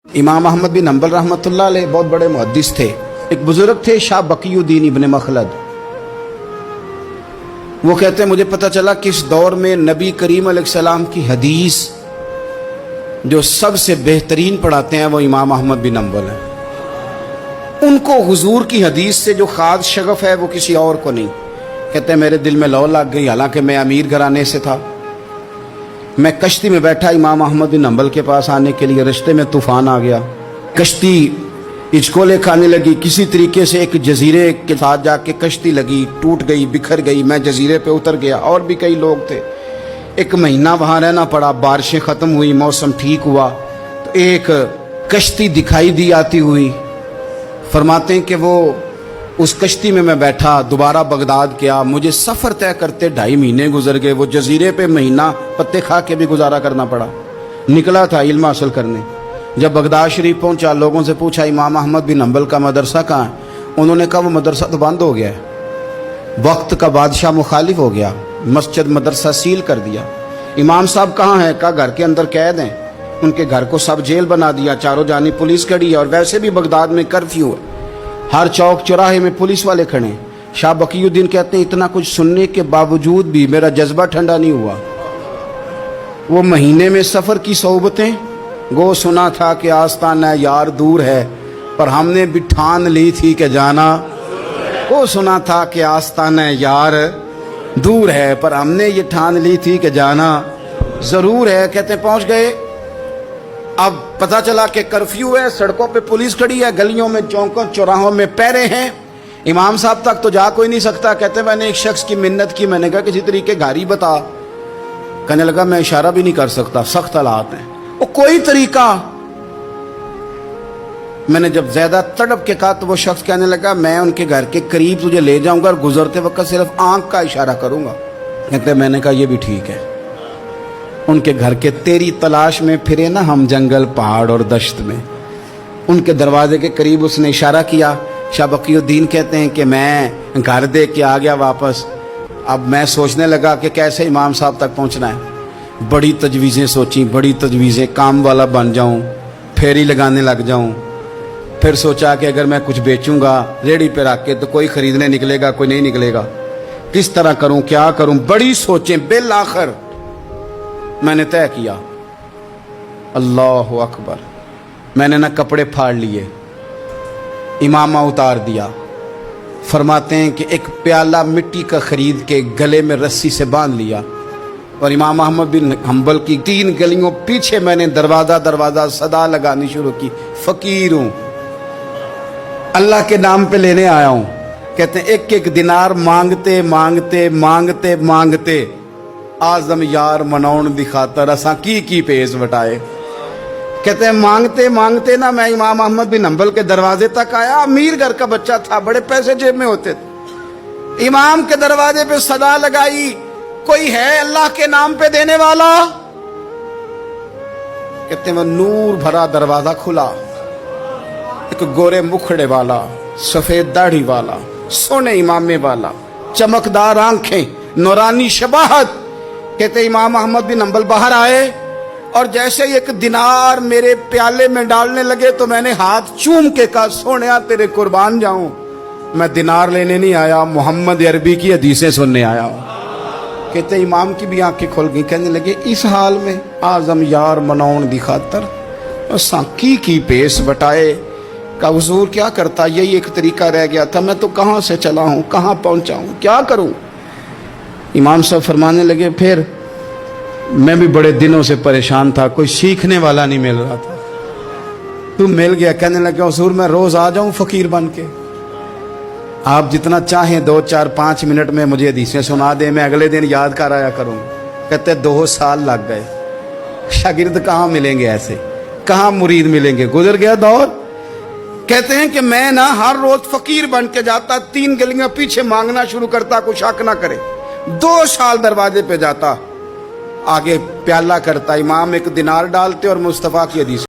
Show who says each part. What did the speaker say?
Speaker 1: इमाम अहमद बिन हम्बल रहमतुल्लाह अलैह बहुत बड़े मुहद्दिस थे। एक बुजुर्ग थे शाह बकीउद्दीन इब्न मखलद। वो कहते हैं मुझे पता चला कि इस दौर में नबी करीम अलैहिस्सलाम की हदीस जो सबसे बेहतरीन पढ़ाते हैं वो इमाम अहमद बिन हम्बल हैं। उनको हुजूर की हदीस से जो खास शगफ है वो किसी और को नहीं। कहते हैं मेरे दिल में लौ लग गई, हालांकि मैं अमीर घराने से था। मैं कश्ती में बैठा इमाम अहमद बिन हम्बल के पास आने के लिए, रास्ते में तूफान आ गया, कश्ती हिचकोले खाने लगी। किसी तरीके से एक जजीरे के साथ जाके कश्ती लगी, टूट गई, बिखर गई। मैं जजीरे पे उतर गया, और भी कई लोग थे। एक महीना वहाँ रहना पड़ा। बारिशें ख़त्म हुई, मौसम ठीक हुआ तो एक कश्ती दिखाई दी आती हुई। फरमाते हैं कि वो उस कश्ती में मैं बैठा, दोबारा बगदाद गया। मुझे सफ़र तय करते 2.5 महीने गुजर गए। वो जजीरे पे महीना पत्ते खा के भी गुजारा करना पड़ा। निकला था इल्म हासिल करने। जब बगदाद शरीफ पहुंचा, लोगों से पूछा इमाम अहमद बिन हम्बल का मदरसा कहाँ है? उन्होंने कहा वो मदरसा तो बंद हो गया है, वक्त का बादशाह मुखालिफ हो गया, मस्जिद मदरसा सील कर दिया। इमाम साहब कहाँ हैं? कहा घर के अंदर कैद हैं। उनके घर को सब जेल बना दिया, चारों जानी पुलिस खड़ी है, और वैसे भी बगदाद में कर्फ्यू है, हर चौक चौराहे में पुलिस वाले खड़े हैं। शाह बकीउद्दीन कहते हैं इतना कुछ सुनने के बावजूद भी मेरा जज्बा ठंडा नहीं हुआ। वो महीने में सफ़र की सोबतें, गो सुना था कि आस्ताना यार दूर है, पर हमने भी ठान ली थी कि जाना। वो सुना था कि आस्ताना यार दूर है, पर हमने ये ठान ली थी कि जाना ज़रूर है। कहते पहुँच गए। अब पता चला कि कर्फ्यू है, सड़कों पे पुलिस खड़ी है, गलियों में चौकों चौराहों में पैरे हैं। इमाम साहब तक तो जा कोई नहीं सकता। कहते मैंने एक शख्स की मिन्नत की, मैंने कहा किसी तरीके गाड़ी बता। कहने लगा मैं इशारा भी नहीं कर सकता, सख्त हालात हैं। वो कोई तरीका। मैंने जब ज्यादा तड़प के कहा तो वो शख्स कहने लगा मैं उनके घर के करीब तुझे ले जाऊंगा और गुजरते वक्त सिर्फ आंख का इशारा करूंगा। कहते मैंने कहा ये भी ठीक है। उनके घर के तेरी तलाश में फिरे ना हम जंगल पहाड़ और दश्त में। उनके दरवाजे के करीब उसने इशारा किया। शाह बकीउद्दीन कहते हैं कि मैं घर दे के आ गया वापस। अब मैं सोचने लगा कि कैसे इमाम साहब तक पहुंचना है। बड़ी तजवीज़ें सोची, बड़ी तजवीज़ें, काम वाला बन जाऊं, फेरी लगाने लग जाऊं। फिर सोचा कि अगर मैं कुछ बेचूंगा रेडी पे रख के तो कोई खरीदने निकलेगा, कोई नहीं निकलेगा। किस तरह करूं, क्या करूं, बड़ी सोचें। बिल आखिर मैंने तय किया, अल्लाह अकबर। मैंने ना कपड़े फाड़ लिए, इमामा उतार दिया। फरमाते हैं कि एक प्याला मिट्टी का खरीद के गले में रस्सी से बांध लिया, और इमाम अहमद बिन हम्बल की 3 गलियों पीछे मैंने दरवाज़ा दरवाज़ा सदा लगानी शुरू की, फ़कीर हूँ, अल्लाह के नाम पे लेने आया हूँ। कहते हैं एक एक दिनार मांगते मांगते मांगते मांगते आजम यार मनौन दिखाता रसा की पेश बटाए। कहते हैं मांगते मांगते ना मैं इमाम अहमद बिन हम्बल के दरवाजे तक आया। अमीर घर का बच्चा था, बड़े पैसे जेब में होते थे। इमाम के दरवाजे पे सदा लगाई, कोई है अल्लाह के नाम पे देने वाला? कहते हैं नूर भरा दरवाजा खुला। एक गोरे मुखड़े वाला, सफेद दाढ़ी वाला, सोने इमामे वाला, चमकदार आंखें, नूरानी शबाहत। कहते इमाम अहमद बिन हम्बल बाहर आए और जैसे एक दिनार मेरे प्याले में डालने लगे तो मैंने हाथ चूम के कहा सोनिया तेरे कुर्बान जाऊं, मैं दिनार लेने नहीं आया, मोहम्मद अरबी की हदीसें सुनने आया हूं। कहते इमाम की भी आंखें खुल गई। कहने लगे इस हाल में आजम यार मनौन दी खातर साकी की पेश बटाए का हुजूर क्या करता, यही एक तरीका रह गया था। मैं तो कहाँ से चला हूँ, कहाँ पहुँचा हूँ, क्या करूँ? इमाम साहब फरमाने लगे फिर मैं भी बड़े दिनों से परेशान था, कोई सीखने वाला नहीं मिल रहा था, तू मिल गया। कहने लगे हुजूर मैं रोज आ जाऊं फकीर बन के, आप जितना चाहें 2, 4, 5 मिनट में मुझे हदीसें सुना दें, मैं अगले दिन याद कर आया करूं। कहते 2 साल लग गए। शागिर्द कहाँ मिलेंगे ऐसे, कहाँ मुरीद मिलेंगे, गुजर गया दौर। कहते हैं कि मैं ना हर रोज फकीर बन के जाता, 3 गलियां पीछे मांगना शुरू करता, कुछ शक ना करे। 2 साल दरवाजे पे जाता, आगे प्याला करता, इमाम एक दिनार डालते और मुस्तफ़ा की हदीस